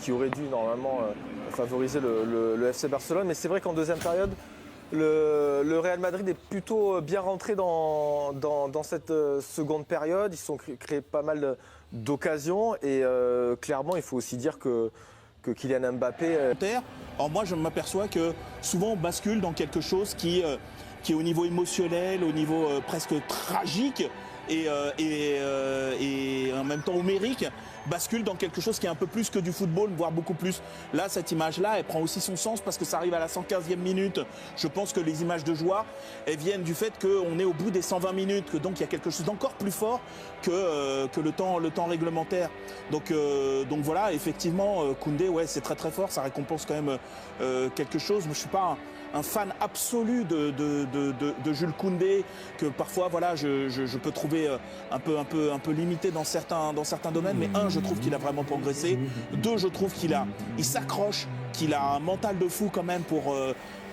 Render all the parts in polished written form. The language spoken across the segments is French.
qui aurait dû normalement favoriser le FC Barcelone. Mais c'est vrai qu'en deuxième période, le Real Madrid est plutôt bien rentré dans cette seconde période. Ils se sont créé pas mal d'occasions et clairement, il faut aussi dire que Kylian Mbappé... Alors moi, je m'aperçois que souvent on bascule dans quelque chose qui est au niveau émotionnel, au niveau presque tragique et en même temps homérique, bascule dans quelque chose qui est un peu plus que du football, voire beaucoup plus. Là, cette image-là, elle prend aussi son sens parce que ça arrive à la 115e minute. Je pense que les images de joie, elles viennent du fait qu'on est au bout des 120 minutes, que donc il y a quelque chose d'encore plus fort que le temps réglementaire. Donc voilà, effectivement, Koundé, ouais, c'est très très fort, ça récompense quand même quelque chose. Moi, je suis pas un fan absolu de Jules Koundé, que parfois voilà, je peux trouver un peu limité dans certains domaines, mais un, je trouve qu'il a vraiment progressé. Deux, je trouve qu'il s'accroche, qu'il a un mental de fou quand même pour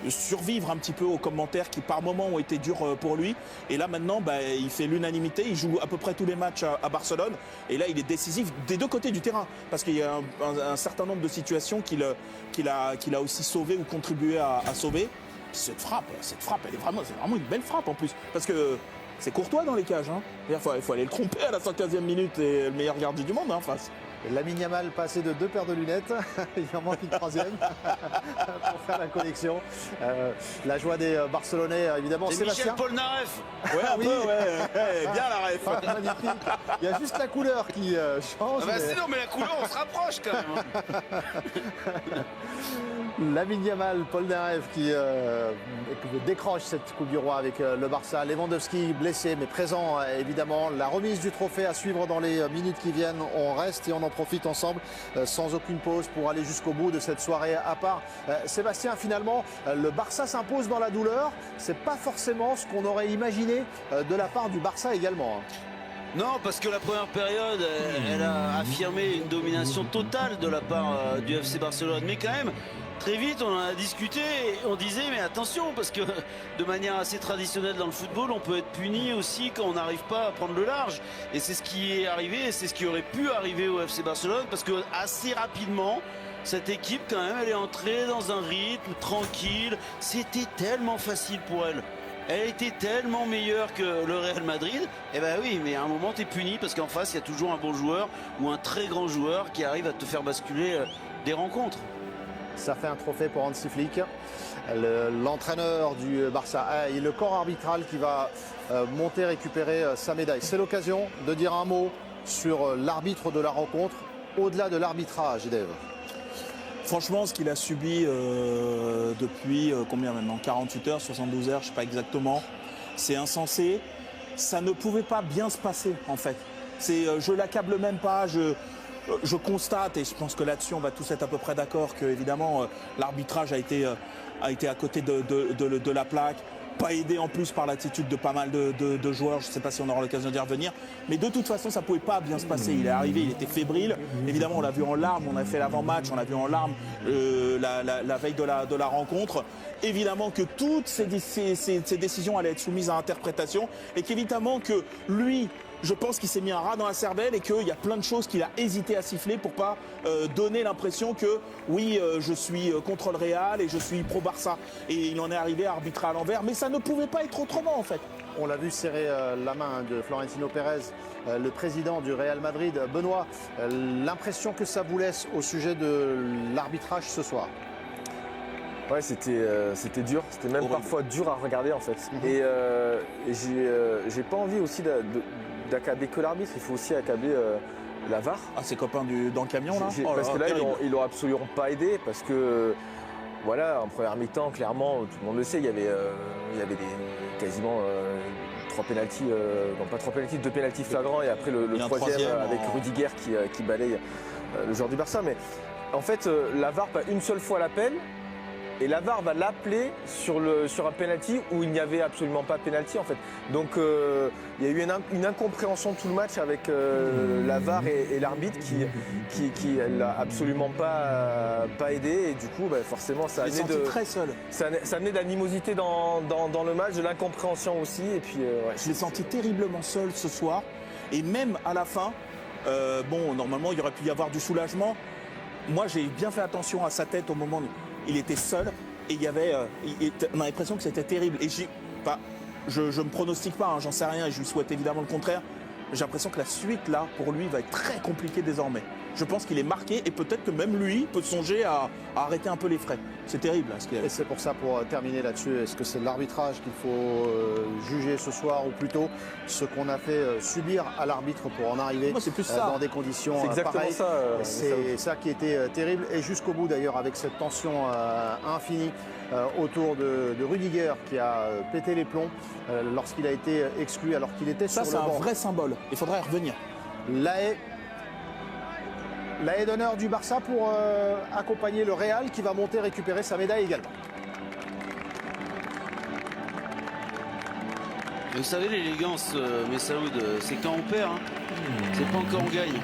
survivre un petit peu aux commentaires qui par moments ont été durs pour lui. Et là maintenant, il fait l'unanimité, il joue à peu près tous les matchs à Barcelone. Et là, il est décisif des deux côtés du terrain, parce qu'il y a un certain nombre de situations qu'il a aussi sauvé ou contribué à sauver. Cette frappe, c'est vraiment une belle frappe en plus, parce que c'est Courtois dans les cages. Hein. Il faut aller le tromper à la 115e minute et le meilleur gardien du monde en face. Lamine Yamal passé de 2 paires de lunettes, il en manque une troisième pour faire la connexion. La joie des Barcelonais, évidemment. C'est Sébastien. Michel Polnareff. Ouais, un peu, ouais, bien la ref. Magnifique. Il y a juste la couleur qui change. Non, mais la couleur, on se rapproche quand même. Lamine Yamal, Polnareff qui décroche cette Coupe du Roi avec le Barça. Lewandowski blessé mais présent évidemment. La remise du trophée à suivre dans les minutes qui viennent. On reste et on en profite ensemble sans aucune pause pour aller jusqu'au bout de cette soirée à part. Sébastien, finalement, le Barça s'impose dans la douleur. C'est pas forcément ce qu'on aurait imaginé de la part du Barça également. Non, parce que la première période, elle a affirmé une domination totale de la part du FC Barcelone. Mais quand même, très vite, on en a discuté et on disait, mais attention, parce que de manière assez traditionnelle dans le football, on peut être puni aussi quand on n'arrive pas à prendre le large. Et c'est ce qui est arrivé, et c'est ce qui aurait pu arriver au FC Barcelone, parce que assez rapidement, cette équipe, quand même, elle est entrée dans un rythme tranquille. C'était tellement facile pour elle. Elle était tellement meilleure que le Real Madrid. Eh ben oui, mais à un moment, tu es puni parce qu'en face, il y a toujours un bon joueur ou un très grand joueur qui arrive à te faire basculer des rencontres. Ça fait un trophée pour Hansi Flick, l'entraîneur du Barça. Et le corps arbitral qui va monter récupérer sa médaille. C'est l'occasion de dire un mot sur l'arbitre de la rencontre, au-delà de l'arbitrage, Dave. Franchement, ce qu'il a subi depuis combien maintenant, 48 heures, 72 heures, je ne sais pas exactement, c'est insensé. Ça ne pouvait pas bien se passer en fait. Je l'accable même pas, je constate, et je pense que là-dessus on va tous être à peu près d'accord, que évidemment l'arbitrage a été à côté de la plaque. Pas aidé en plus par l'attitude de pas mal de joueurs, je ne sais pas si on aura l'occasion d'y revenir, mais de toute façon ça ne pouvait pas bien se passer. Il est arrivé, il était fébrile, évidemment on l'a vu en larmes, on a fait l'avant-match, on l'a vu en larmes la veille de la rencontre. Évidemment que toutes ces décisions allaient être soumises à interprétation et qu'évidemment que lui, je pense qu'il s'est mis un rat dans la cervelle et qu'il y a plein de choses qu'il a hésité à siffler pour pas donner l'impression que oui, je suis contre le Real et je suis pro-Barça. Et il en est arrivé à arbitrer à l'envers, mais ça ne pouvait pas être autrement en fait. On l'a vu serrer la main de Florentino Pérez, le président du Real Madrid. Benoît, l'impression que ça vous laisse au sujet de l'arbitrage ce soir? Ouais, c'était dur, c'était même parfois dur à regarder en fait. Et j'ai pas envie aussi d'accabler que l'arbitre, il faut aussi accabler la VAR. Ah, ses copains dans le camion là parce que là, ils l'ont absolument pas aidé, parce que voilà, en première mi-temps, clairement, tout le monde le sait, il y avait quasiment 3 pénaltys, non pas 3 pénaltys, 2 pénaltys flagrants et après le troisième avec Rudiger qui balaye le joueur du Barça. Mais en fait, la VAR pas une seule fois l'appel. Et la VAR va l'appeler sur un penalty où il n'y avait absolument pas penalty en fait. Donc il y a eu une incompréhension tout le match avec la VAR et l'arbitre qui l'a absolument pas aidé. Et du coup forcément ça amenait très seul. Ça amenait de l'animosité dans le match, de l'incompréhension aussi. Et puis je l'ai senti terriblement seul ce soir. Et même à la fin, normalement il y aurait pu y avoir du soulagement. moi j'ai bien fait attention à sa tête au moment où il était seul et il y avait, on a l'impression que c'était terrible. Et je me pronostique pas, hein, j'en sais rien et je lui souhaite évidemment le contraire. J'ai l'impression que la suite là pour lui va être très compliquée désormais. Je pense qu'il est marqué et peut-être que même lui peut songer à arrêter un peu les frais. C'est terrible. Hein, et c'est pour ça, pour terminer là-dessus, est-ce que c'est l'arbitrage qu'il faut juger ce soir ou plutôt ce qu'on a fait subir à l'arbitre pour en arriver dans des conditions pareilles. C'est ça qui était terrible et jusqu'au bout d'ailleurs avec cette tension infinie autour de Rudiger qui a pété les plombs lorsqu'il a été exclu alors qu'il était sur le banc. Ça c'est un vrai symbole. Il faudrait y revenir. La haie d'honneur du Barça pour accompagner le Real qui va monter récupérer sa médaille également. Vous savez, l'élégance, Messaoud, c'est quand on perd, hein. C'est pas quand on gagne.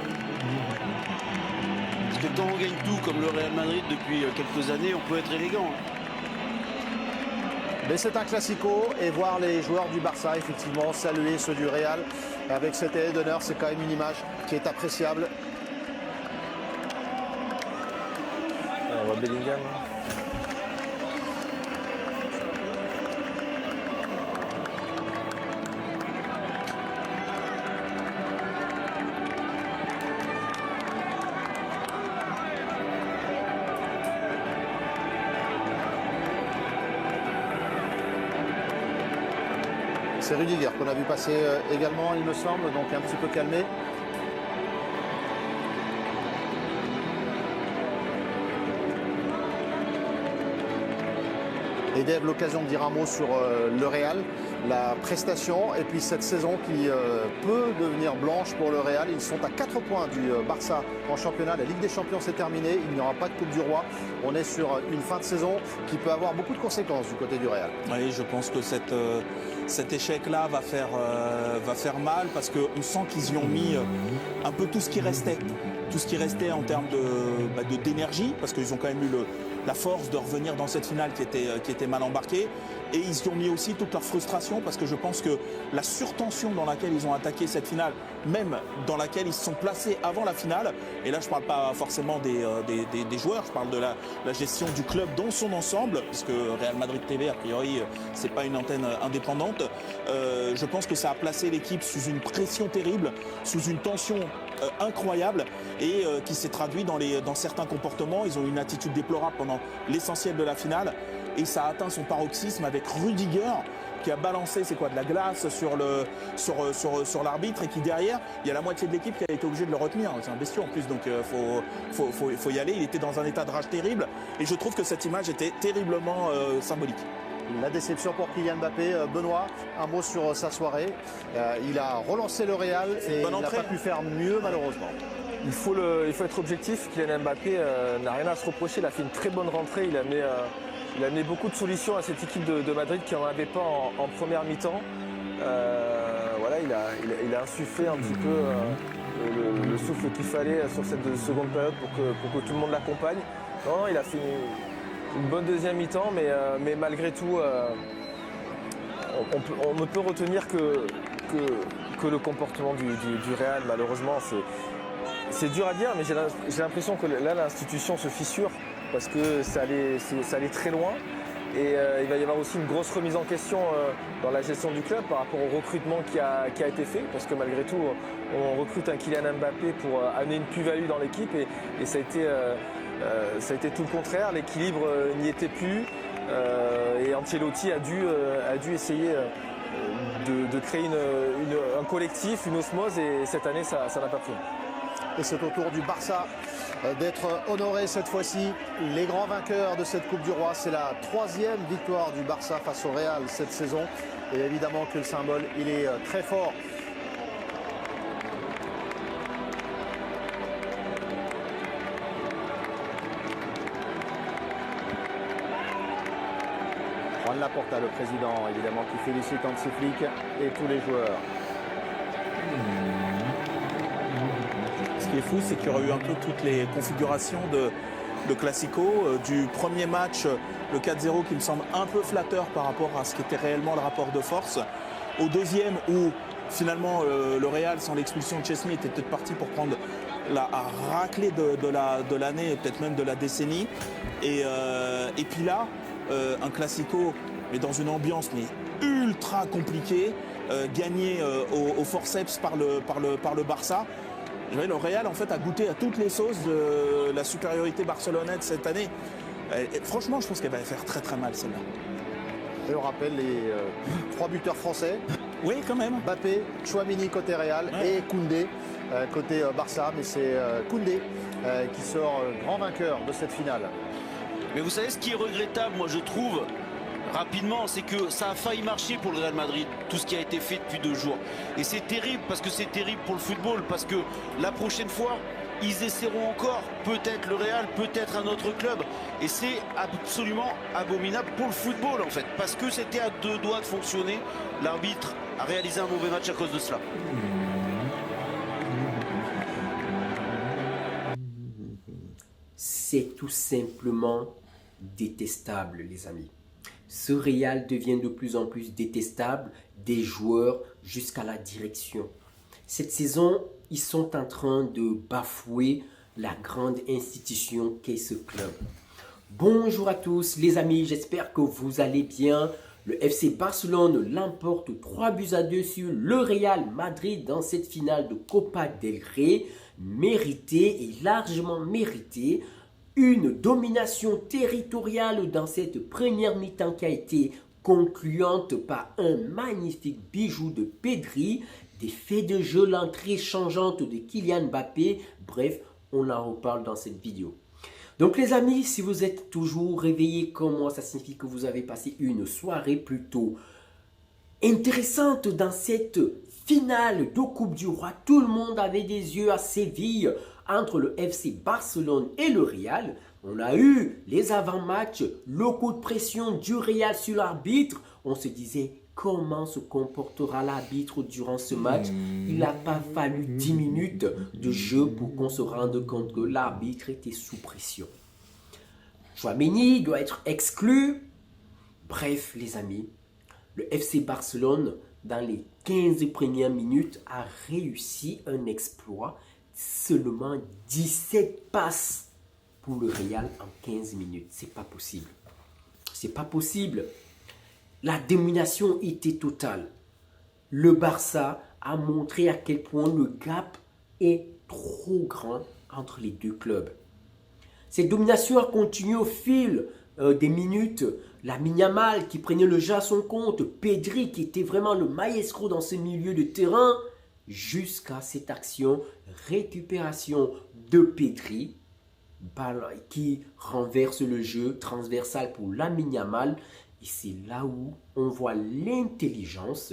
Parce que quand on gagne tout, comme le Real Madrid depuis quelques années, on peut être élégant. Mais c'est un classico et voir les joueurs du Barça effectivement saluer ceux du Real avec cette haie d'honneur, c'est quand même une image qui est appréciable. On voit Bellingham. C'est Rudiger qu'on a vu passer également, il me semble, donc un petit peu calmé. Et Dave, l'occasion de dire un mot sur le Real, la prestation et puis cette saison qui peut devenir blanche pour le Real. Ils sont à 4 points du Barça en championnat. La Ligue des Champions s'est terminée, il n'y aura pas de Coupe du Roi. On est sur une fin de saison qui peut avoir beaucoup de conséquences du côté du Real. Oui, je pense que cet échec-là va faire mal parce qu'on sent qu'ils y ont mis un peu tout ce qui restait. Tout ce qui restait en termes d'énergie, parce qu'ils ont quand même eu la force de revenir dans cette finale qui était mal embarquée. Et ils y ont mis aussi toute leur frustration, parce que je pense que la surtension dans laquelle ils ont attaqué cette finale, même dans laquelle ils se sont placés avant la finale, et là je ne parle pas forcément des joueurs, je parle de la gestion du club dans son ensemble, puisque Real Madrid TV, a priori, c'est pas une antenne indépendante. Je pense que ça a placé l'équipe sous une pression terrible, sous une tension incroyable et qui s'est traduit dans certains comportements. Ils ont eu une attitude déplorable pendant l'essentiel de la finale et ça a atteint son paroxysme avec Rudiger qui a balancé de la glace sur l'arbitre et qui derrière il y a la moitié de l'équipe qui a été obligée de le retenir. C'est un bestiau en plus, donc faut y aller. Il était dans un état de rage terrible et je trouve que cette image était terriblement symbolique. La déception pour Kylian Mbappé. Benoît, un mot sur sa soirée. Il a relancé le Real et il n'a pas pu faire mieux malheureusement. Il faut être objectif. Kylian Mbappé n'a rien à se reprocher. Il a fait une très bonne rentrée. Il a amené beaucoup de solutions à cette équipe de Madrid qui n'en avait pas en première mi-temps. Voilà, il a insufflé un petit peu le souffle qu'il fallait sur cette seconde période pour que tout le monde l'accompagne. Non, il a fait une bonne deuxième mi-temps, mais malgré tout, on ne peut retenir que le comportement du Real. Malheureusement, c'est dur à dire, mais j'ai l'impression que là, l'institution se fissure parce que ça allait très loin. Et il va y avoir aussi une grosse remise en question dans la gestion du club par rapport au recrutement qui a été fait. Parce que malgré tout, on recrute un Kylian Mbappé pour amener une plus-value dans l'équipe. Et ça a été tout le contraire. L'équilibre n'y était plus. Et Ancelotti a dû essayer de créer un collectif, une osmose. Et cette année, ça n'a pas pris. Et c'est au tour du Barça d'être honoré cette fois-ci. Les grands vainqueurs de cette Coupe du Roi, c'est la 3e victoire du Barça face au Real cette saison. Et évidemment que le symbole, il est très fort. Juan Laporta, le président, évidemment, qui félicite Hansi Flick et tous les joueurs. Ce qui est fou, c'est qu'il y aurait eu un peu toutes les configurations de Classico. Du premier match, le 4-0 qui me semble un peu flatteur par rapport à ce qui était réellement le rapport de force. Au deuxième où finalement le Real, sans l'expulsion de Chesney, était peut-être parti pour prendre la raclée de l'année, peut-être même de la décennie. Et puis là, un classico, mais dans une ambiance mais ultra compliquée, gagné au forceps par le Barça. Le Real en fait a goûté à toutes les sauces de la supériorité barcelonaise cette année. Et franchement, je pense qu'elle va faire très très mal celle-là. Et on rappelle les 3 buteurs français. Oui, quand même. Mbappé, Tchouaméni côté Real et Koundé côté Barça. Mais c'est Koundé qui sort grand vainqueur de cette finale. Mais vous savez ce qui est regrettable, moi je trouve, rapidement, c'est que ça a failli marcher pour le Real Madrid, tout ce qui a été fait depuis 2 jours. Et c'est terrible parce que c'est terrible pour le football, parce que la prochaine fois, ils essaieront encore, peut-être le Real, peut-être un autre club. Et c'est absolument abominable pour le football en fait, parce que c'était à 2 doigts de fonctionner. L'arbitre a réalisé un mauvais match à cause de cela. C'est tout simplement détestable, les amis. Ce Real devient de plus en plus détestable, des joueurs jusqu'à la direction. Cette saison, ils sont en train de bafouer la grande institution qu'est ce club. Bonjour à tous les amis, j'espère que vous allez bien. Le FC Barcelone l'emporte 3-2 sur le Real Madrid dans cette finale de Copa del Rey. Méritée et largement méritée. Une domination territoriale dans cette première mi-temps qui a été concluante par un magnifique bijou de Pedri, des faits de jeu, l'entrée changeante de Kylian Mbappé. Bref, on en reparle dans cette vidéo. Donc les amis, si vous êtes toujours réveillés comme moi, ça signifie que vous avez passé une soirée plutôt intéressante dans cette finale de Coupe du Roi. Tout le monde avait des yeux à Séville entre le FC Barcelone et le Real. On a eu les avant-matchs, le coup de pression du Real sur l'arbitre. On se disait comment se comportera l'arbitre durant ce match. Il n'a pas fallu 10 minutes de jeu pour qu'on se rende compte que l'arbitre était sous pression. Tchouaméni doit être exclu. Bref les amis, le FC Barcelone dans les 15 premières minutes a réussi un exploit. Seulement 17 passes pour le Real en 15 minutes. C'est pas possible. C'est pas possible. La domination était totale. Le Barça a montré à quel point le gap est trop grand entre les deux clubs. Cette domination a continué au fil des minutes. Lamine Yamal qui prenait le jeu à son compte. Pedri qui était vraiment le maestro dans ce milieu de terrain. Jusqu'à cette action, récupération de Pedri, balle qui renverse le jeu transversal pour Lamine Yamal. Et c'est là où on voit l'intelligence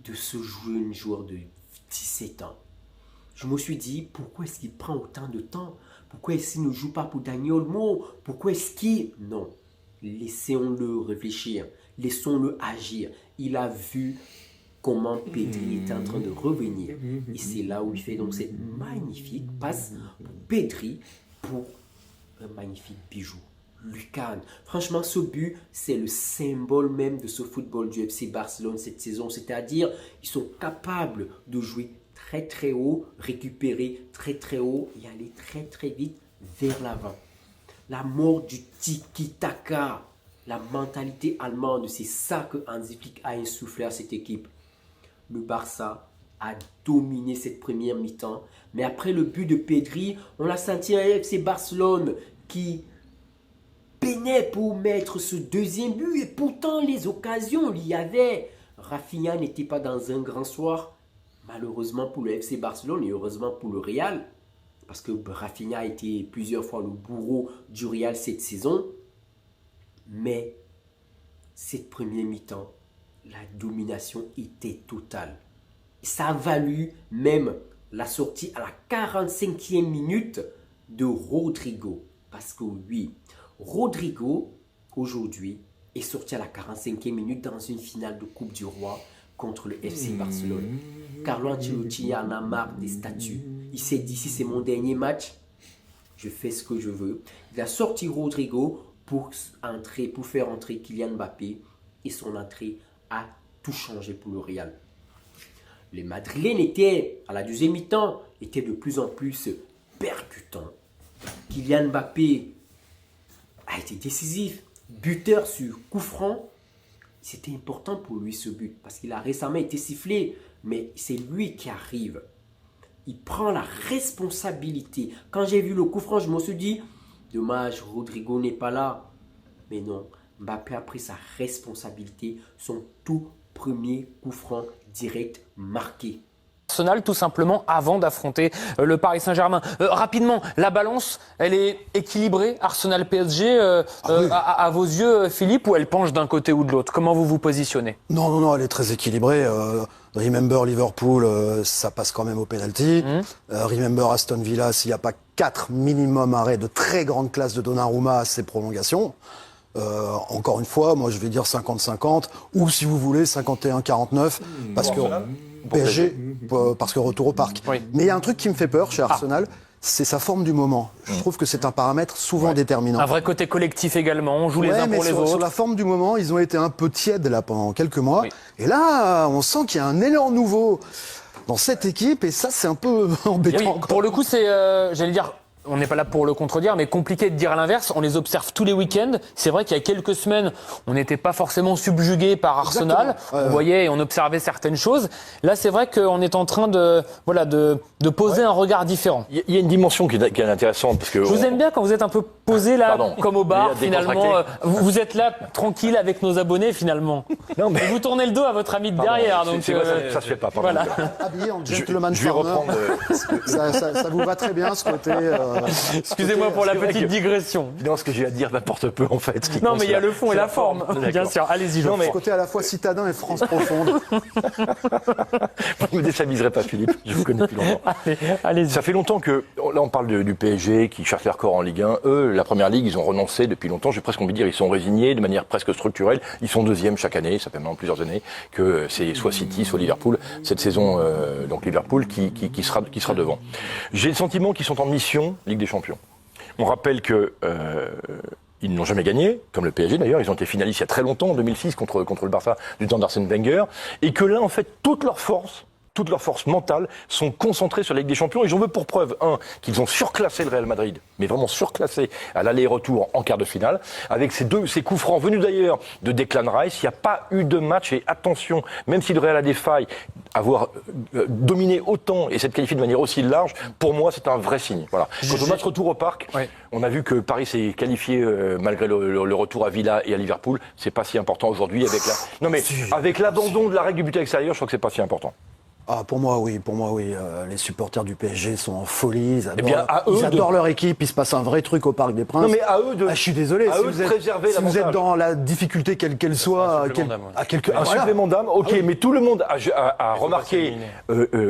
de ce jeune joueur de 17 ans. Je me suis dit, pourquoi est-ce qu'il prend autant de temps? Pourquoi est-ce qu'il ne joue pas pour Dani Olmo? Pourquoi est-ce qu'il... Non, laissons-le réfléchir, laissons-le agir. Il a vu comment Pedri est en train de revenir. Et c'est là où il fait donc cette magnifique passe pour Pedri pour un magnifique bijou. Lucan. Franchement, ce but, c'est le symbole même de ce football du FC Barcelone cette saison. C'est-à-dire, ils sont capables de jouer très très haut, récupérer très très haut et aller très très vite vers l'avant. La mort du tiki-taka, la mentalité allemande, c'est ça que Hansi Flick a insufflé à cette équipe. Le Barça a dominé cette première mi-temps. Mais après le but de Pedri, on a senti un FC Barcelone qui peinait pour mettre ce deuxième but. Et pourtant, les occasions, il y avait. Rafinha n'était pas dans un grand soir. Malheureusement pour le FC Barcelone et heureusement pour le Real. Parce que Rafinha a été plusieurs fois le bourreau du Real cette saison. Mais cette première mi-temps, la domination était totale. Ça a valu même la sortie à la 45e minute de Rodrigo. Parce que oui, Rodrigo, aujourd'hui, est sorti à la 45e minute dans une finale de Coupe du Roi contre le FC Barcelone. Carlo Ancelotti en a marre des statuts. Il s'est dit, si c'est mon dernier match, je fais ce que je veux. Il a sorti Rodrigo pour faire entrer Kylian Mbappé. Et son entrée a tout changé pour le Real. Les Madrilènes étaient à la deuxième mi-temps, était de plus en plus percutant. Kylian Mbappé a été décisif, buteur sur coup franc. C'était important pour lui ce but parce qu'il a récemment été sifflé, mais c'est lui qui arrive. Il prend la responsabilité. Quand j'ai vu le coup franc, je me suis dit, dommage, Rodrigo n'est pas là. Mais non, Mbappé a pris sa responsabilité, son tout premier coup franc direct marqué. Arsenal tout simplement avant d'affronter le Paris Saint-Germain. Rapidement, la balance, elle est équilibrée, Arsenal-PSG, à vos yeux, Philippe, ou elle penche d'un côté ou de l'autre? Comment vous vous positionnez? Non, elle est très équilibrée. Remember Liverpool, ça passe quand même au penalty. Remember Aston Villa, s'il n'y a pas 4 minimum arrêts de très grande classe de Donnarumma, c'est prolongation. Encore une fois, moi je vais dire 50-50, ou si vous voulez 51-49, parce que PSG, parce que retour au parc. Oui. Mais il y a un truc qui me fait peur chez Arsenal, c'est sa forme du moment. Je trouve que c'est un paramètre souvent déterminant. Un vrai côté collectif également, on joue les uns pour les autres. Sur la forme du moment, ils ont été un peu tièdes là pendant quelques mois. Oui. Et là, on sent qu'il y a un élan nouveau dans cette équipe, et ça c'est un peu embêtant. Oui, pour le coup, c'est, j'allais dire, on n'est pas là pour le contredire, mais compliqué de dire l'inverse. On les observe tous les week-ends. C'est vrai qu'il y a quelques semaines, on n'était pas forcément subjugué par Arsenal. On voyait et on observait certaines choses. Là, c'est vrai qu'on est en train de poser un regard différent. Il y a une dimension qui est intéressante. Parce que je vous aime bien quand vous êtes un peu posé là, comme au bar, finalement. Vous êtes là, tranquille, avec nos abonnés, finalement. Non, mais... vous tournez le dos à votre ami de derrière. Donc, ça se fait pas. Voilà. Habillé en gentleman je vais reprendre. Ça vous va très bien, ce côté... Excusez-moi pour la petite digression. Non, ce que j'ai à dire m'importe peu en fait. Non, mais il y a le fond et la forme. Bien sûr, allez-y. Non, mais ce côté à la fois citadin et France profonde. Vous ne me déstabiliserez pas, Philippe. Je vous connais depuis longtemps. Allez-y. Ça fait longtemps que, là on parle du PSG qui cherche les records en Ligue 1. Eux, la première ligue, ils ont renoncé depuis longtemps. J'ai presque envie de dire, ils sont résignés de manière presque structurelle. Ils sont deuxièmes chaque année. Ça fait maintenant plusieurs années que c'est soit City, soit Liverpool. Cette saison, donc Liverpool qui sera devant. J'ai le sentiment qu'ils sont en mission Ligue des Champions. On rappelle que ils n'ont jamais gagné, comme le PSG d'ailleurs. Ils ont été finalistes il y a très longtemps, en 2006, contre le Barça du temps d'Arsène Wenger. Et que là, en fait, toutes leurs forces mentales sont concentrées sur la Ligue des Champions. Et j'en veux pour preuve, qu'ils ont surclassé le Real Madrid, mais vraiment surclassé à l'aller et retour en quart de finale, avec ces coups francs venus d'ailleurs de Declan Rice. Il n'y a pas eu de match, et attention, même si le Real a des failles, avoir dominé autant et s'être qualifié de manière aussi large, pour moi, c'est un vrai signe. Voilà. Quant au match retour au parc, on a vu que Paris s'est qualifié malgré le retour à Villa et à Liverpool. C'est pas si important aujourd'hui avec l'abandon de la règle du but extérieur. Je crois que c'est pas si important. Pour moi, oui. Les supporters du PSG sont en folie. Ils adorent leur équipe. Il se passe un vrai truc au Parc des Princes. Non, mais à eux je suis désolé. À eux de préserver si vous êtes dans la difficulté quelle qu'elle soit, un supplément d'âme. Ok, mais tout le monde a remarqué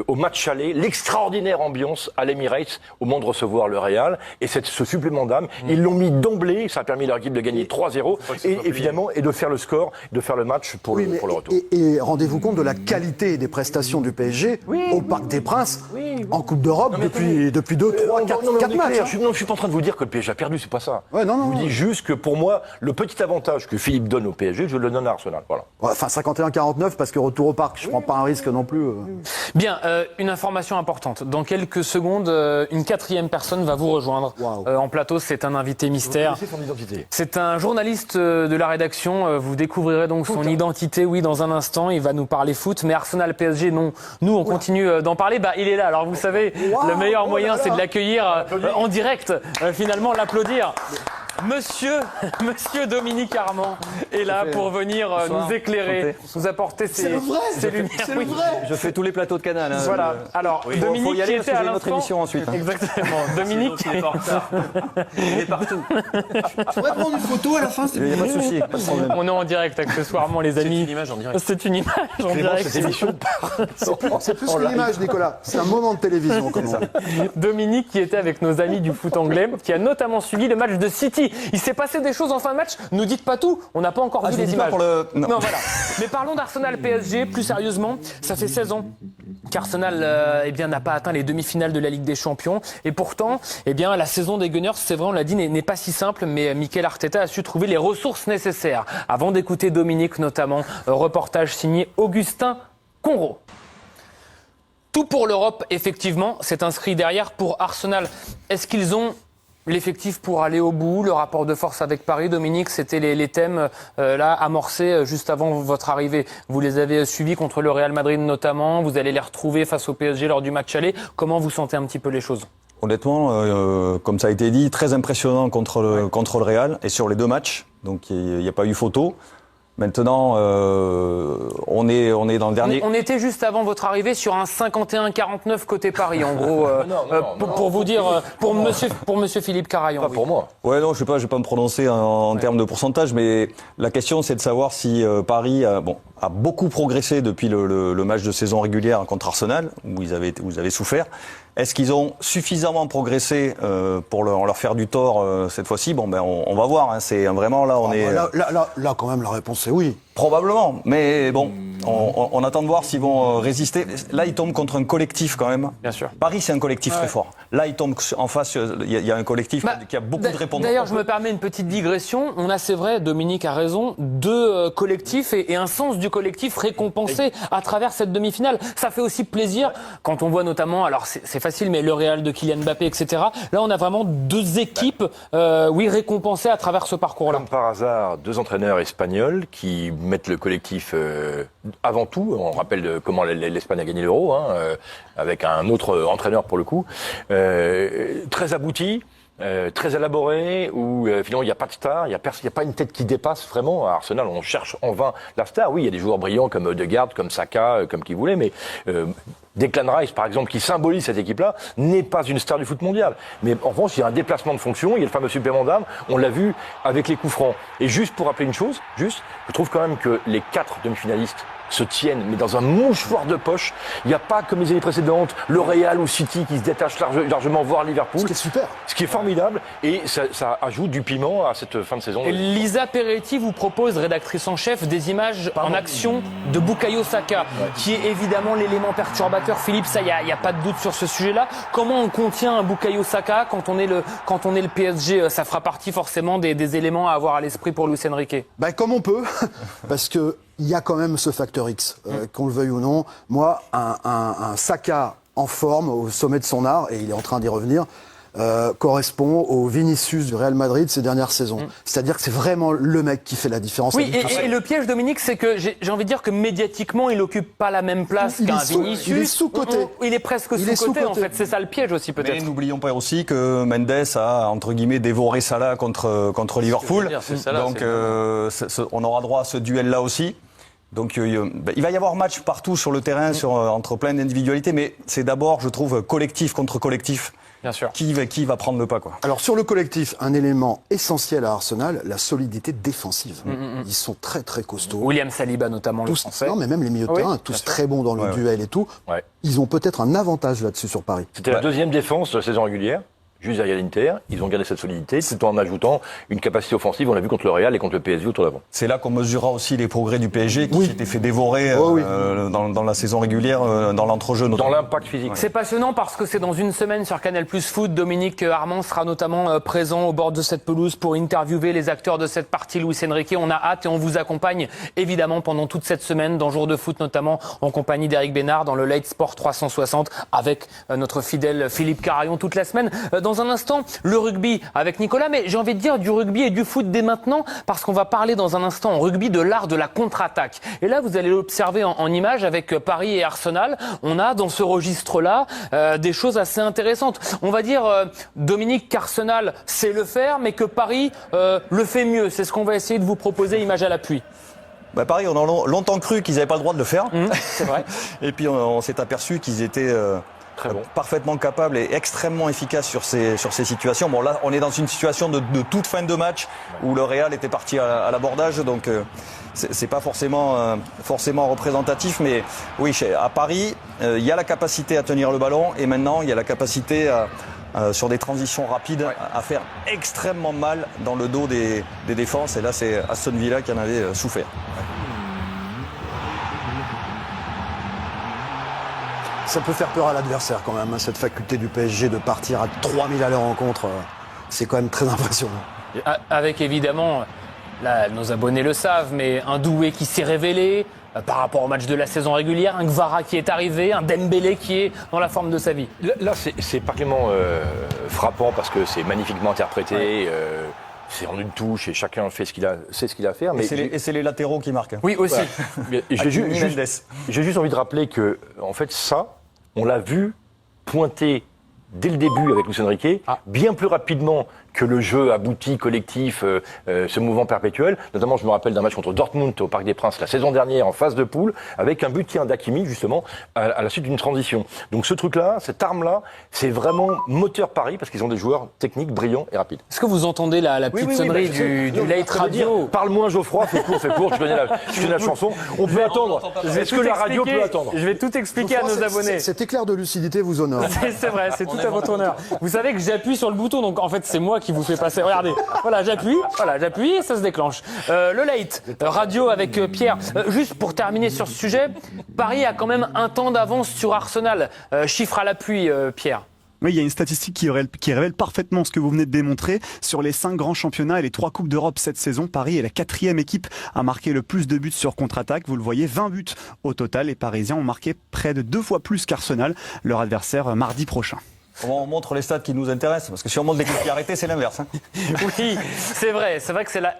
au match aller l'extraordinaire ambiance à l'Emirates au moment de recevoir le Real. Et ce supplément d'âme, ils l'ont mis d'emblée. Ça a permis à leur équipe de gagner 3-0 et évidemment de faire le score, de faire le match pour le retour. Et rendez-vous compte de la qualité des prestations du PSG au Parc des Princes en Coupe d'Europe depuis 2, 3, 4 matchs. Je ne suis pas en train de vous dire que le PSG a perdu, c'est pas ça. Je vous dis juste que pour moi, le petit avantage que Philippe donne au PSG, je le donne à Arsenal. Voilà. Enfin 51-49 parce que retour au Parc, je prends pas un risque non plus. Bien, une information importante. Dans quelques secondes, une 4e personne va vous rejoindre en plateau. C'est un invité mystère. Son identité. C'est un journaliste de la rédaction. Vous découvrirez donc son identité, dans un instant. Il va nous parler foot, mais Arsenal PSG, non. Nous, on continue d'en parler. Il est là. Alors, vous savez, le meilleur moyen, c'est de l'accueillir en direct. Finalement, l'applaudir. Monsieur Dominique Armand est là pour venir nous éclairer, nous apporter ses lumières. C'est le vrai. Je fais tous les plateaux de Canal. Voilà. Alors, Dominique faut y aller qui était à notre émission ensuite. Exactement. Dominique il est en retard. Il est partout. Je pourrais prendre une photo à la fin. Il n'y a pas de souci, pas de problème. On est en direct accessoirement, les amis. C'est une image en direct. C'est une image en direct. Cette émission c'est plus qu'une image, Nicolas. C'est un moment de télévision, comme ça. Dominique qui était avec nos amis du foot anglais, qui a notamment suivi le match de City. Il s'est passé des choses en fin de match. Ne dites pas tout. On n'a pas encore vu les images. Non, voilà. Mais parlons d'Arsenal PSG plus sérieusement. Ça fait 16 ans qu'Arsenal n'a pas atteint les demi-finales de la Ligue des Champions. Et pourtant, la saison des Gunners, c'est vrai, on l'a dit, n'est pas si simple. Mais Mikel Arteta a su trouver les ressources nécessaires. Avant d'écouter Dominique, notamment, reportage signé Augustin Conro. Tout pour l'Europe, effectivement, c'est inscrit derrière pour Arsenal. Est-ce qu'ils ont l'effectif pour aller au bout, le rapport de force avec Paris? Dominique, c'était les thèmes là amorcés juste avant votre arrivée. Vous les avez suivis contre le Real Madrid notamment, vous allez les retrouver face au PSG lors du match aller. Comment vous sentez un petit peu les choses? Honnêtement, comme ça a été dit, très impressionnant contre le Real et sur les 2 matchs. Donc il n'y a pas eu photo. Maintenant, on est dans le dernier. On était juste avant votre arrivée sur un 51-49 côté Paris, en gros. Pour vous dire, pour Monsieur Philippe Carayon. Pas pour moi. Ouais, non, je vais pas me prononcer en termes de pourcentage, mais la question c'est de savoir si Paris a beaucoup progressé depuis le match de saison régulière contre Arsenal, où vous avez souffert. Est-ce qu'ils ont suffisamment progressé pour leur faire du tort cette fois-ci? Bon, on va voir. Hein. C'est vraiment là, Là, quand même, la réponse est oui. Probablement, mais bon, on attend de voir s'ils vont résister. Là, ils tombent contre un collectif quand même. Bien sûr. Paris, c'est un collectif très fort. Là, ils tombent en face, il y a un collectif qui a beaucoup de répondants. D'ailleurs, je me permets une petite digression. On a, c'est vrai, Dominique a raison, 2 collectifs et un sens du collectif récompensé à travers cette demi-finale. Ça fait aussi plaisir quand on voit notamment, alors c'est facile, mais le Real de Kylian Mbappé, etc. Là, on a vraiment 2 équipes, récompensées à travers ce parcours-là. Comme par hasard, 2 entraîneurs espagnols qui mettre le collectif avant tout. On rappelle comment l'Espagne a gagné l'Euro, avec un autre entraîneur pour le coup. Très abouti, très élaboré, où finalement il n'y a pas de star, il n'y a pas une tête qui dépasse vraiment. À Arsenal, on cherche en vain la star. Oui, il y a des joueurs brillants comme Odegaard, comme Saka, comme qui voulait, mais Declan Rice, par exemple, qui symbolise cette équipe-là, n'est pas une star du foot mondial. Mais en revanche, il y a un déplacement de fonction, il y a le fameux supplément d'âme, on l'a vu avec les coups francs. Et juste pour rappeler une chose, je trouve quand même que les 4 demi-finalistes se tiennent, mais dans un mouchoir de poche. Il n'y a pas, comme les années précédentes, le Real ou City qui se détachent largement, voire Liverpool. Ce qui est super. Ce qui est formidable, et ça ajoute du piment à cette fin de saison. Et Lisa Peretti vous propose, rédactrice en chef, des images en action de Bukayo Saka, qui est évidemment l'élément perturbateur. Philippe, ça, il n'y a pas de doute sur ce sujet-là. Comment on contient un Bukayo Saka quand on est le PSG? Ça fera partie forcément des éléments à avoir à l'esprit pour Luis Enrique. Comme on peut, parce que il y a quand même ce facteur X, qu'on le veuille ou non. Moi, un Saka en forme, au sommet de son art, et il est en train d'y revenir, correspond au Vinicius du Real Madrid ces dernières saisons. C'est-à-dire que c'est vraiment le mec qui fait la différence. Oui, et le piège, Dominique, c'est que j'ai envie de dire que médiatiquement, il occupe pas la même place qu'un Vinicius. Il est sous-côté. Il est presque sous-côté, en fait. C'est ça le piège aussi, peut-être. Mais n'oublions pas aussi que Mendes a, entre guillemets, dévoré Salah contre Liverpool. Donc, on aura droit à ce duel-là aussi. Donc il va y avoir match partout sur le terrain, entre plein d'individualités, mais c'est d'abord, je trouve, collectif contre collectif. Bien sûr. Qui va prendre le pas, quoi. Alors sur le collectif, un élément essentiel à Arsenal, la solidité défensive. Ils sont très très costauds. William Saliba notamment, le français. Non, mais même les milieux de terrain, tous très bons dans le duel et tout. Ouais. Ils ont peut-être un avantage là-dessus sur Paris. C'était la 2e défense de la saison régulière. Juste derrière l'Inter, ils ont gardé cette solidité, tout en ajoutant une capacité offensive, on l'a vu contre le Real et contre le PSG autour d'avant. C'est là qu'on mesurera aussi les progrès du PSG qui s'était fait dévorer dans la saison régulière, dans l'entrejeu notamment. Dans l'impact physique. C'est passionnant parce que c'est dans une semaine sur Canal+ Foot. Dominique Armand sera notamment présent au bord de cette pelouse pour interviewer les acteurs de cette partie. Luis Enrique, on a hâte et on vous accompagne évidemment pendant toute cette semaine dans Jour de Foot, notamment en compagnie d'Éric Bénard dans le Late Sport 360 avec notre fidèle Philippe Carayon toute la semaine. Dans un instant, le rugby avec Nicolas, mais j'ai envie de dire du rugby et du foot dès maintenant, parce qu'on va parler dans un instant en rugby de l'art de la contre-attaque. Et là, vous allez l'observer en image avec Paris et Arsenal. On a dans ce registre-là des choses assez intéressantes. On va dire, Dominique, qu'Arsenal sait le faire, mais que Paris le fait mieux. C'est ce qu'on va essayer de vous proposer, image à l'appui. Paris, on a longtemps cru qu'ils n'avaient pas le droit de le faire. C'est vrai. Et puis on s'est aperçu qu'ils étaient parfaitement capables et extrêmement efficaces sur ces situations. Bon, là, on est dans une situation de toute fin de match où le Real était parti à l'abordage, donc c'est pas forcément représentatif. Mais oui, à Paris, il y a la capacité à tenir le ballon et maintenant il y a la capacité sur des transitions rapides à faire extrêmement mal dans le dos des défenses. Et là, c'est Aston Villa qui en avait souffert. Ça peut faire peur à l'adversaire quand même, cette faculté du PSG de partir à 3000 à leur rencontre. C'est quand même très impressionnant. Avec évidemment, là, nos abonnés le savent, mais un Doué qui s'est révélé, par rapport au match de la saison régulière, un Gvara qui est arrivé, un Dembélé qui est dans la forme de sa vie. Là, c'est particulièrement frappant parce que c'est magnifiquement interprété. C'est en une touche et chacun sait ce qu'il a à faire. Mais et c'est les latéraux qui marquent. Oui, aussi. Ouais. J'ai juste envie de rappeler que, en fait, ça, on l'a vu pointer dès le début avec Luis Enrique, bien plus rapidement que le jeu abouti, collectif, ce mouvement perpétuel. Notamment, je me rappelle d'un match contre Dortmund au Parc des Princes la saison dernière en phase de poule, avec un but qui est un d'Hakimi, justement, à la suite d'une transition. Donc ce truc-là, cette arme-là, c'est vraiment moteur Paris, parce qu'ils ont des joueurs techniques, brillants et rapides. Est-ce que vous entendez la petite sonnerie du late radio? Parle-moi Geoffroy, c'est court, tu connais la chanson. On peut attendre. Est-ce que la radio peut attendre? Je vais tout expliquer à nos abonnés. Cet éclair de lucidité vous honore. C'est vrai, c'est tout à votre honneur. Vous savez que j'appuie sur le bouton, donc en fait c'est moi qui vous fais passer. Regardez, voilà, j'appuie et ça se déclenche. Le late radio avec Pierre. Juste pour terminer sur ce sujet, Paris a quand même un temps d'avance sur Arsenal. Chiffre à l'appui, Pierre. Oui, il y a une statistique qui révèle parfaitement ce que vous venez de démontrer. Sur les 5 grands championnats et les 3 Coupes d'Europe cette saison, Paris est la 4e équipe à marquer le plus de buts sur contre-attaque. Vous le voyez, 20 buts au total. Les Parisiens ont marqué près de 2 fois plus qu'Arsenal, leur adversaire mardi prochain. On montre les stats qui nous intéressent, parce que si on montre les coups qui arrêtés, c'est l'inverse. Hein. Oui, c'est vrai que c'est la...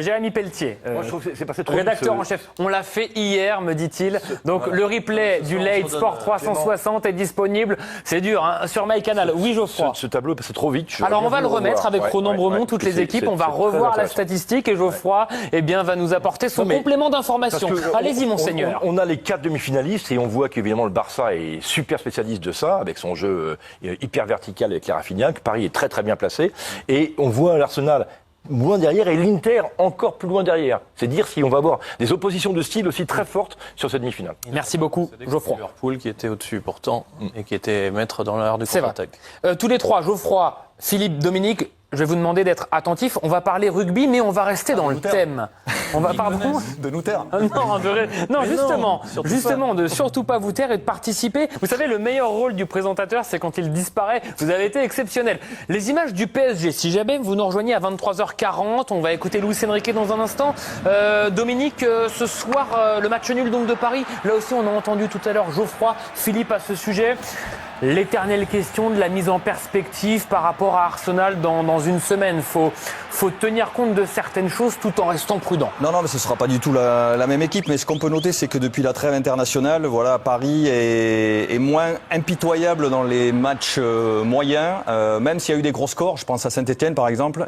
Jérémy Pelletier, Moi, je trouve que c'est passé trop rédacteur vite, en chef. On l'a fait hier, me dit-il. Donc le replay du Late Sport 360 est disponible. C'est dur, hein, sur MyCanal. Oui, Geoffroy. Ce tableau est passé trop vite. Alors on va le remettre avec Ronan Bremont, toutes les équipes. On va revoir la statistique et Geoffroy va nous apporter son complément d'information. Allez-y, monseigneur. On a les 4 demi-finalistes et on voit qu'évidemment le Barça est super spécialiste de ça, avec son jeu hyper vertical avec les Rafinha, que Paris est très très bien placé. Et on voit l'Arsenal loin derrière et l'Inter encore plus loin derrière. C'est dire si on va avoir des oppositions de style aussi très fortes sur cette demi-finale. Merci beaucoup, Geoffroy. Liverpool qui était au-dessus pourtant et qui était maître dans l'art du contre-attaque. Tous les trois, Geoffroy, Philippe, Dominique, je vais vous demander d'être attentifs. On va parler rugby, mais on va rester dans le thème. On va de nous taire. Non, justement, de surtout pas vous taire et de participer. Vous savez, le meilleur rôle du présentateur, c'est quand il disparaît. Vous avez été exceptionnel. Les images du PSG, si jamais vous nous rejoignez à 23h40, on va écouter Luis Enrique dans un instant. Dominique, ce soir, le match nul donc de Paris. Là aussi, on a entendu tout à l'heure Geoffroy, Philippe à ce sujet. L'éternelle question de la mise en perspective par rapport à Arsenal dans une semaine. Faut tenir compte de certaines choses tout en restant prudent. Non, mais ce ne sera pas du tout la même équipe. Mais ce qu'on peut noter, c'est que depuis la trêve internationale, Paris est moins impitoyable dans les matchs moyens. Même s'il y a eu des gros scores, je pense à Saint-Etienne par exemple.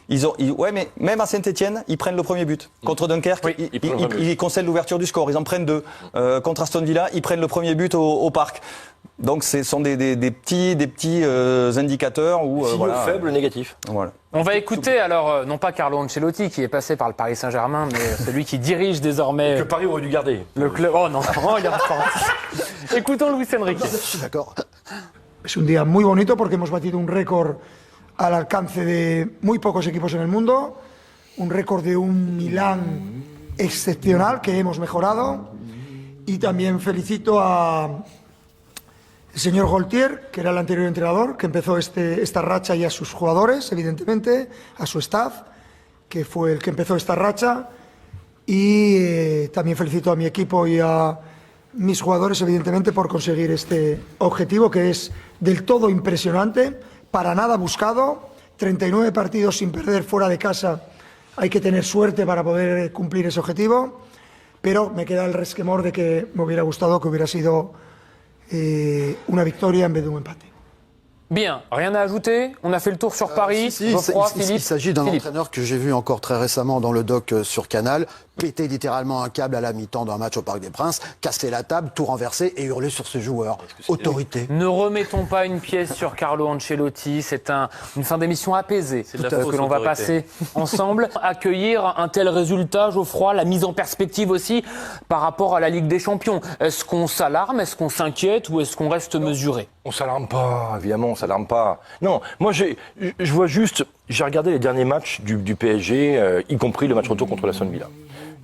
Mais même à Saint-Etienne, ils prennent le premier but. Contre Dunkerque, oui, ils concèdent l'ouverture du score. Ils en prennent 2. Contre Aston Villa, ils prennent le premier but au Parc. Donc ce sont des petits indicateurs où faibles négatifs. Voilà. On va écouter alors non pas Carlo Ancelotti qui est passé par le Paris Saint-Germain, mais celui qui dirige désormais que Paris aurait dû garder le club. Oh non, il garde pas. Écoutons Luis Enrique. Je suis d'accord. Es un día muy bonito porque hemos batido un récord al alcance de muy pocos equipos en el mundo, un récord de un Milán excepcional que hemos mejorado, y también felicito a el señor Goltier, que era el anterior entrenador, que empezó esta racha, y a sus jugadores, evidentemente, a su staff, que fue el que empezó esta racha, y también felicito a mi equipo y a mis jugadores, evidentemente, por conseguir este objetivo, que es del todo impresionante, para nada buscado, 39 partidos sin perder fuera de casa. Hay que tener suerte para poder cumplir ese objetivo, pero me queda el resquemor de que me hubiera gustado que hubiera sido una victoria en vez de un empate. Bien, rien à ajouter. On a fait le tour sur Paris. Il s'agit d'un entraîneur que j'ai vu encore très récemment dans le doc sur Canal, péter littéralement un câble à la mi-temps d'un match au Parc des Princes, casser la table, tout renverser et hurler sur ses joueurs. Autorité. Ne remettons pas une pièce sur Carlo Ancelotti. C'est une fin d'émission apaisée que l'on va passer ensemble. Accueillir un tel résultat, Geoffroy, la mise en perspective aussi par rapport à la Ligue des Champions. Est-ce qu'on s'alarme, est-ce qu'on s'inquiète ou est-ce qu'on reste mesuré? On s'alarme pas, évidemment, on s'alarme pas. Non, moi je vois juste, j'ai regardé les derniers matchs du PSG, y compris le match retour contre l'Aston Villa.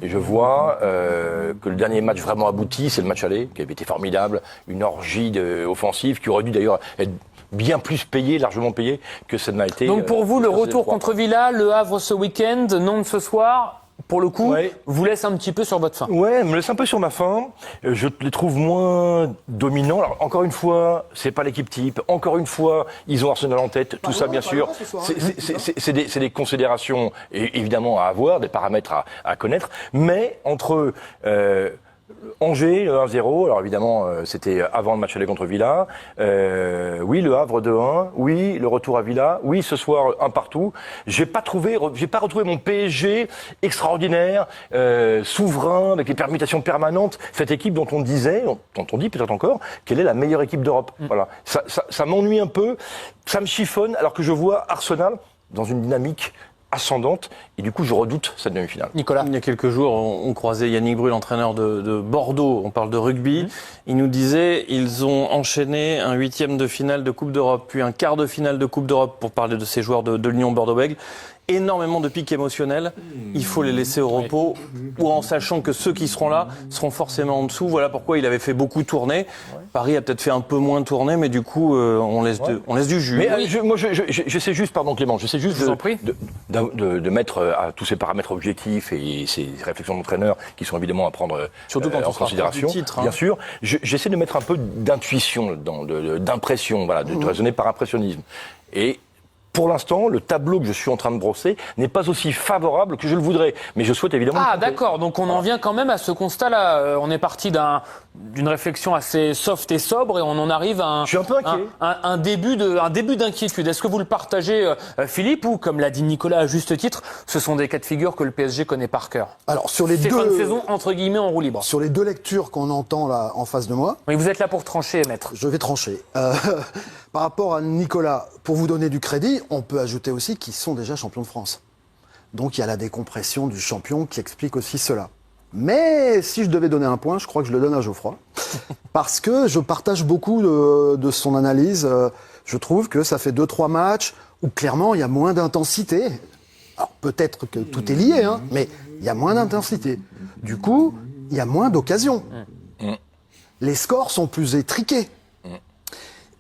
Et je vois que le dernier match vraiment abouti, c'est le match aller, qui avait été formidable, une orgie offensive qui aurait dû d'ailleurs être bien plus payée, largement payée, que ça n'a été. Donc pour vous, le retour contre Villa, Le Havre ce week-end, Nantes ce soir, pour le coup, vous laisse un petit peu sur votre faim. Ouais, me laisse un peu sur ma faim. Je les trouve moins dominants. Alors, encore une fois, c'est pas l'équipe type. Encore une fois, ils ont Arsenal en tête. Tout ça, bien sûr. C'est des considérations, évidemment, à avoir, des paramètres à connaître. Mais entre Angers, 1-0, alors évidemment, c'était avant le match aller contre Villa. Oui, le Havre 2-1. Oui, le retour à Villa. Oui, ce soir, 1-1. J'ai pas retrouvé mon PSG extraordinaire, souverain, avec les permutations permanentes. Cette équipe dont on dit peut-être encore, qu'elle est la meilleure équipe d'Europe. Voilà. Ça m'ennuie un peu. Ça me chiffonne, alors que je vois Arsenal dans une dynamique ascendante, et du coup je redoute cette demi-finale. Nicolas, il y a quelques jours, on croisait Yannick Brul, entraîneur de Bordeaux, on parle de rugby, il nous disait ils ont enchaîné un 8e de finale de Coupe d'Europe, puis un quart de finale de Coupe d'Europe, pour parler de ces joueurs de l'Union Bordeaux-Bègles. Énormément de pics émotionnels, il faut les laisser au repos, ou en sachant que ceux qui seront là seront forcément en dessous. Voilà pourquoi il avait fait beaucoup tourner. Paris a peut-être fait un peu moins tourner, mais du coup, on laisse du jus. Mais je sais juste, pardon Clément, je sais juste de mettre à tous ces paramètres objectifs et ces réflexions d'entraîneur qui sont évidemment à prendre surtout quand en considération. Titre, bien sûr, j'essaie de mettre un peu d'intuition, d'impression, voilà, de raisonner par impressionnisme. Et pour l'instant, le tableau que je suis en train de brosser n'est pas aussi favorable que je le voudrais. Mais je souhaite évidemment... Ah d'accord, donc on en vient quand même à ce constat-là. On est parti d'une réflexion assez soft et sobre et on en arrive à je suis un peu inquiet. Un début d'inquiétude. Est-ce que vous le partagez, Philippe, ou comme l'a dit Nicolas à juste titre, ce sont des cas de figure que le PSG connaît par cœur? Alors sur les deux fins de saison, entre guillemets, en roue libre. Sur les deux lectures qu'on entend là en face de moi... Mais vous êtes là pour trancher, maître. Je vais trancher. Par rapport à Nicolas, pour vous donner du crédit, on peut ajouter aussi qu'ils sont déjà champions de France. Donc il y a la décompression du champion qui explique aussi cela. Mais si je devais donner un point, je crois que je le donne à Geoffroy. Parce que je partage beaucoup de son analyse. Je trouve que ça fait 2-3 matchs où clairement il y a moins d'intensité. Alors peut-être que tout est lié, mais il y a moins d'intensité. Du coup, il y a moins d'occasions. Les scores sont plus étriqués.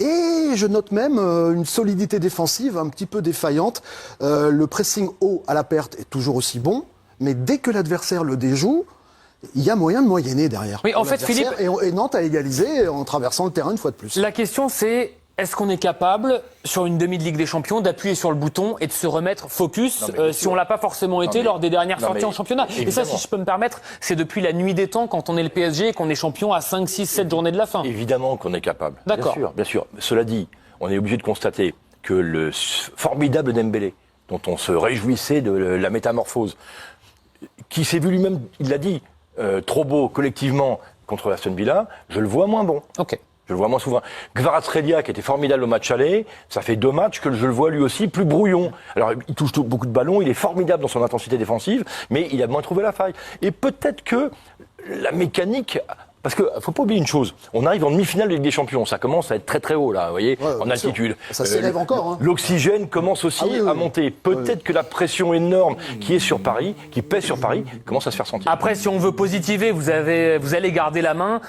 Et je note même une solidité défensive un petit peu défaillante. Le pressing haut à la perte est toujours aussi bon, mais dès que l'adversaire le déjoue, il y a moyen de moyenner derrière. Oui, en fait, Philippe... Et Nantes a égalisé en traversant le terrain une fois de plus. La question, c'est... Est-ce qu'on est capable, sur une demi de Ligue des Champions, d'appuyer sur le bouton et de se remettre focus si on ne l'a pas forcément été lors des dernières sorties en championnat? Évidemment. Et ça, si je peux me permettre, c'est depuis la nuit des temps, quand on est le PSG et qu'on est champion à 5, 6, 7 journées de la fin. Évidemment qu'on est capable. D'accord. Bien sûr. Cela dit, on est obligé de constater que le formidable Dembélé, dont on se réjouissait de la métamorphose, qui s'est vu lui-même, il l'a dit, trop beau collectivement contre Aston Villa, je le vois moins bon. Ok. Je le vois moins souvent. Kvaratskhelia, qui était formidable au match aller, ça fait 2 matchs que je le vois lui aussi plus brouillon. Alors, il touche beaucoup de ballons, il est formidable dans son intensité défensive, mais il a moins trouvé la faille. Et peut-être que la mécanique... Parce qu'il ne faut pas oublier une chose, on arrive en demi-finale de Ligue des Champions, ça commence à être très très haut là, vous voyez, en altitude. Ça s'élève encore. L'oxygène commence aussi à monter. Peut-être que la pression énorme qui est sur Paris, qui pèse sur Paris, commence à se faire sentir. Après, si on veut positiver, vous allez garder la main.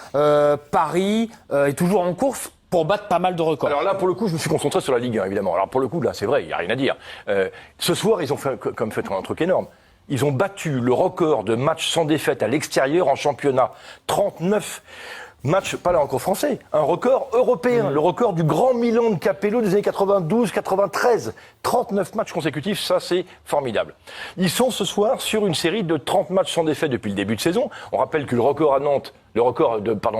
Paris est toujours en course pour battre pas mal de records. Alors là, pour le coup, je me suis concentré sur la Ligue 1, évidemment. Alors pour le coup, là, c'est vrai, il n'y a rien à dire. Ce soir, ils ont fait un truc énorme. Ils ont battu le record de matchs sans défaite à l'extérieur en championnat. 39 matchs, pas là encore français, un record européen, le record du Grand Milan de Capello des années 92-93. 39 matchs consécutifs, ça c'est formidable. Ils sont ce soir sur une série de 30 matchs sans défaite depuis le début de saison. On rappelle que le record à Nantes,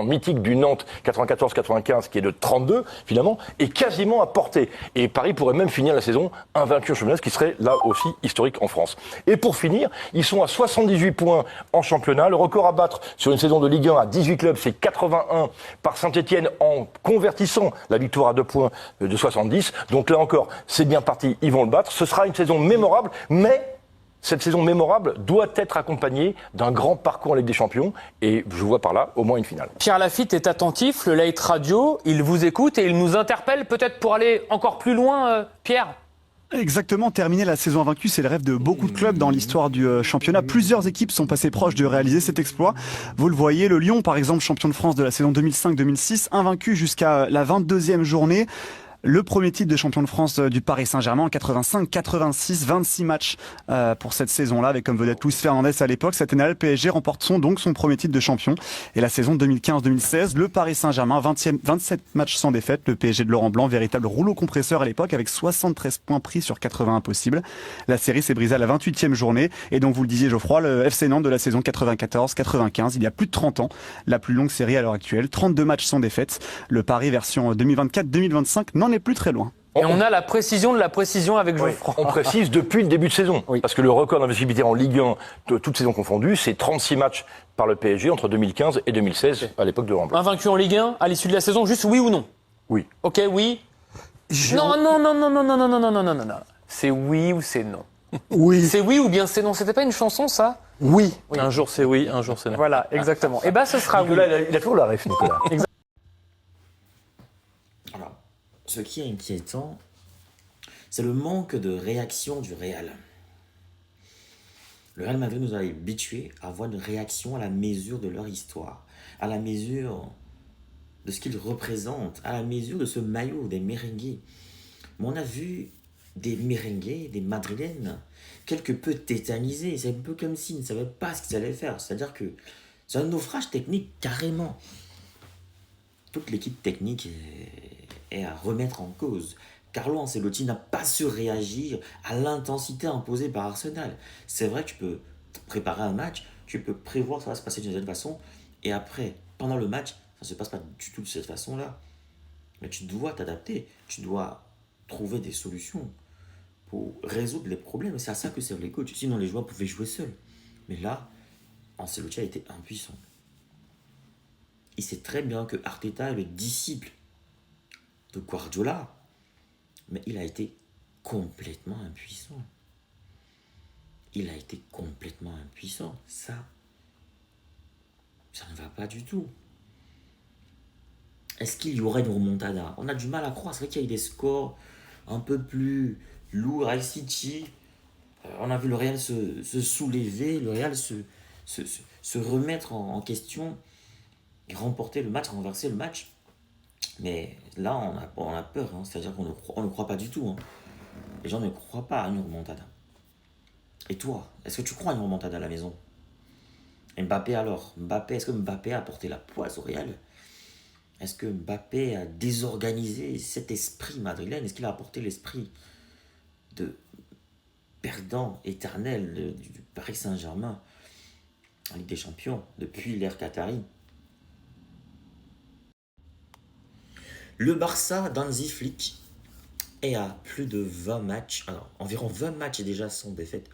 mythique du Nantes 94-95, qui est de 32 finalement, est quasiment à portée. Et Paris pourrait même finir la saison invaincu en championnat, ce qui serait là aussi historique en France. Et pour finir, ils sont à 78 points en championnat. Le record à battre sur une saison de Ligue 1 à 18 clubs, c'est 81 par Saint-Etienne en convertissant la victoire à 2 points de 70. Donc là encore, c'est bien parti, ils vont le battre. Ce sera une saison mémorable, mais cette saison mémorable doit être accompagnée d'un grand parcours en Ligue des Champions et je vois par là au moins une finale. Pierre Lafitte est attentif, le Late Radio, il vous écoute et il nous interpelle peut-être pour aller encore plus loin, Pierre. Exactement, terminer la saison invaincue, c'est le rêve de beaucoup de clubs dans l'histoire du championnat. Plusieurs équipes sont passées proches de réaliser cet exploit. Vous le voyez, le Lyon, par exemple, champion de France de la saison 2005-2006, invaincu jusqu'à la 22e journée. Le premier titre de champion de France du Paris Saint-Germain en 85-86, 26 matchs pour cette saison-là, avec comme vedette Luis Fernandez à l'époque. Cette année-là, le PSG remporte donc son premier titre de champion. Et la saison 2015-2016, le Paris Saint-Germain, 27 matchs sans défaite. Le PSG de Laurent Blanc, véritable rouleau compresseur à l'époque, avec 73 points pris sur 81 possibles. La série s'est brisée à la 28e journée. Et donc, vous le disiez, Geoffroy, le FC Nantes de la saison 94-95, il y a plus de 30 ans, la plus longue série à l'heure actuelle. 32 matchs sans défaite. Le Paris version 2024-2025 n'en est plus très loin. Et on a la précision de la précision avec Geoffroy. On précise depuis le début de saison. Oui. Parce que le record d'invisibilité en Ligue 1, toute saison confondue, c'est 36 matchs par le PSG entre 2015 et 2016, à l'époque de Laurent Blanc. Invaincu en Ligue 1 à l'issue de la saison, juste oui ou non? Oui. Ok, oui. Non. C'est oui ou c'est non? Oui. C'est oui ou bien c'est non? C'était pas une chanson, ça? Oui. Un jour c'est oui, un jour c'est non. Voilà, exactement. Et ce sera Nicolas, oui. il a toujours la ref, Nicolas. Alors, ce qui est inquiétant, c'est le manque de réaction du Real. Le Real Madrid nous a habitués à avoir une réaction à la mesure de leur histoire, à la mesure de ce qu'ils représentent, à la mesure de ce maillot des merengues. Mais on a vu des merengues, des madrilènes, quelque peu tétanisés. C'est un peu comme s'ils ne savaient pas ce qu'ils allaient faire. C'est-à-dire que c'est un naufrage technique, carrément. Toute l'équipe technique est à remettre en cause. Carlo Ancelotti n'a pas su réagir à l'intensité imposée par Arsenal. C'est vrai que tu peux préparer un match, tu peux prévoir que ça va se passer d'une certaine façon, et après, pendant le match, ça ne se passe pas du tout de cette façon-là. Mais tu dois t'adapter, tu dois trouver des solutions pour résoudre les problèmes. C'est à ça que servent les coachs. Sinon, les joueurs pouvaient jouer seuls. Mais là, Ancelotti a été impuissant. Il sait très bien que Arteta est le disciple de Guardiola, mais il a été complètement impuissant. Il a été complètement impuissant. Ça ne va pas du tout. Est-ce qu'il y aurait une remontada? On a du mal à croire. C'est vrai qu'il y a eu des scores un peu plus lourds à City. On a vu le Real se soulever, le Real se remettre en question, et remporter le match, renverser le match. Mais là, on a peur. C'est-à-dire qu'on ne croit pas du tout. Les gens ne croient pas à une remontada. Et toi, est-ce que tu crois à une remontada à la maison? Mbappé alors? Est-ce que Mbappé a porté la poisse au Real? Est-ce que Mbappé a désorganisé cet esprit madrilène? Est-ce qu'il a apporté l'esprit de perdant éternel du Paris Saint-Germain en Ligue des Champions depuis l'ère Qatari? Le Barça d'Hansi Flick est à plus de 20 matchs, alors environ 20 matchs déjà sans défaite.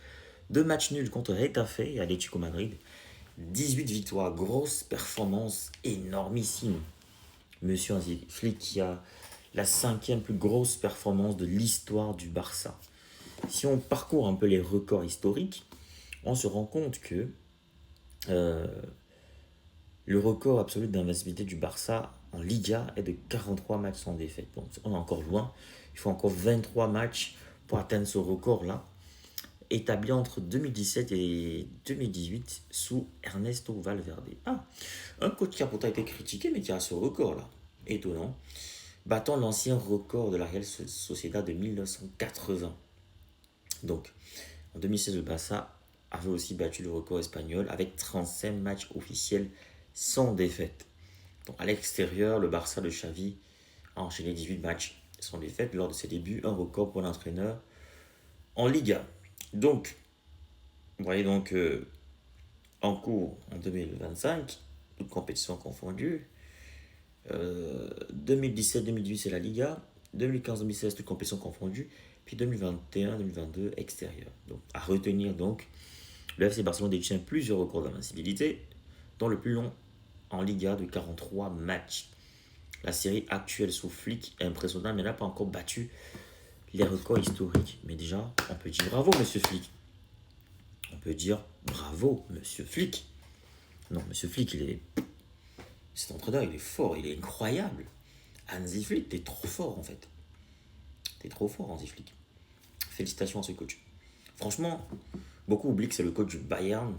2 matchs nuls contre Retafe et Atlético Madrid. 18 victoires, grosse performance énormissime. Monsieur Hansi Flick qui a la 5e plus grosse performance de l'histoire du Barça. Si on parcourt un peu les records historiques, on se rend compte que le record absolu d'invincibilité du Barça en Liga est de 43 matchs sans défaite. Donc on est encore loin. Il faut encore 23 matchs pour atteindre ce record-là, établi entre 2017 et 2018 sous Ernesto Valverde. Un coach qui a pourtant été critiqué, mais qui a ce record-là. Étonnant. Battant l'ancien record de la Real Sociedad de 1980. Donc, en 2016, le Barça avait aussi battu le record espagnol avec 35 matchs officiels sans défaite. Donc, à l'extérieur, le Barça de Xavi a enchaîné 18 matchs sans défaite lors de ses débuts, un record pour l'entraîneur en Liga. Donc, vous voyez donc en cours en 2025, toutes compétitions confondues. 2017-2018 c'est la Liga, 2015-2016 toutes compétitions confondues, puis 2021-2022 extérieur. Donc, à retenir donc, le FC Barcelone détient plusieurs records d'invincibilité, dont le plus long en Liga de 43 matchs. La série actuelle sous Flick est impressionnante, mais n'a pas encore battu les records historiques. Mais déjà, on peut dire bravo, monsieur Flick. On peut dire bravo, monsieur Flick. Non, monsieur Flick, cet entraîneur, il est fort, il est incroyable. Hansi Flick, t'es trop fort, en fait. T'es trop fort, Hansi Flick. Félicitations à ce coach. Franchement, beaucoup oublient que c'est le coach du Bayern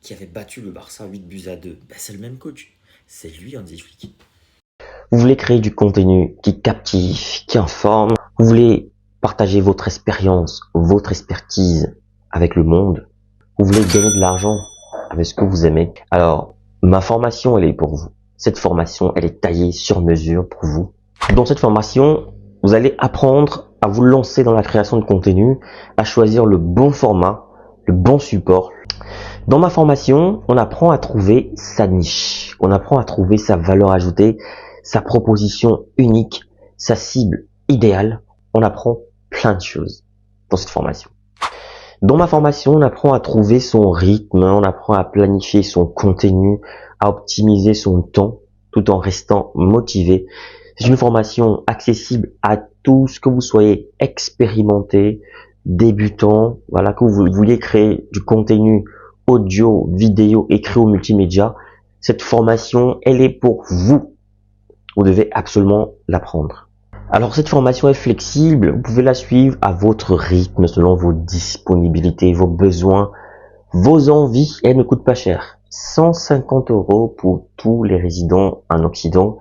qui avait battu le Barça 8-2. C'est le même coach. C'est lui, Hansi Flick. Vous voulez créer du contenu qui captive, qui informe. Vous voulez partager votre expérience, votre expertise avec le monde. Vous voulez gagner de l'argent avec ce que vous aimez. Alors, ma formation, elle est pour vous. Cette formation, elle est taillée sur mesure pour vous. Dans cette formation, vous allez apprendre à vous lancer dans la création de contenu, à choisir le bon format, le bon support. Dans ma formation, on apprend à trouver sa niche, on apprend à trouver sa valeur ajoutée, sa proposition unique, sa cible idéale. On apprend plein de choses dans cette formation. Dans ma formation, on apprend à trouver son rythme, on apprend à planifier son contenu, à optimiser son temps tout en restant motivé. C'est une formation accessible à tous, que vous soyez expérimenté, débutant, voilà, que vous vouliez créer du contenu audio, vidéo, écrit ou multimédia. Cette formation, elle est pour vous. Vous devez absolument l'apprendre. Alors cette formation est flexible, vous pouvez la suivre à votre rythme, selon vos disponibilités, vos besoins, vos envies. Elle ne coûte pas cher. 150 € pour tous les résidents en Occident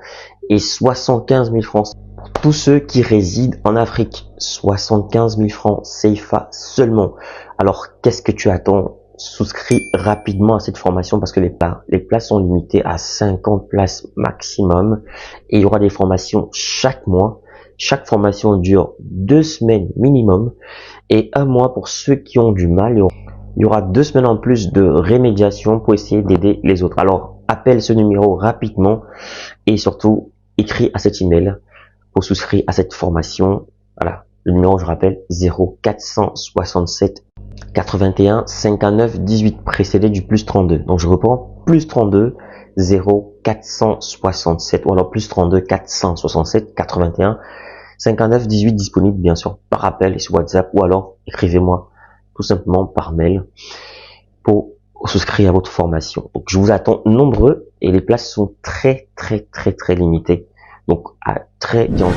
et 75 000 francs pour tous ceux qui résident en Afrique. 75 000 francs CFA seulement. Alors qu'est-ce que tu attends? Souscris rapidement à cette formation parce que les places sont limitées à 50 places maximum et il y aura des formations chaque mois. Chaque formation dure 2 semaines minimum et 1 mois pour ceux qui ont du mal. Il y aura 2 semaines en plus de rémédiation pour essayer d'aider les autres. Alors, appelle ce numéro rapidement et surtout, écris à cet email pour souscrire à cette formation. Voilà, le numéro, je rappelle, 0467 81 59 18, précédé du plus 32. Donc, je reprends, plus 32 0467 ou alors plus 32 467 81 59 18, disponible bien sûr par appel et sur WhatsApp ou alors écrivez-moi tout simplement par mail pour souscrire à votre formation. Donc je vous attends nombreux et les places sont très limitées. Donc à très bientôt.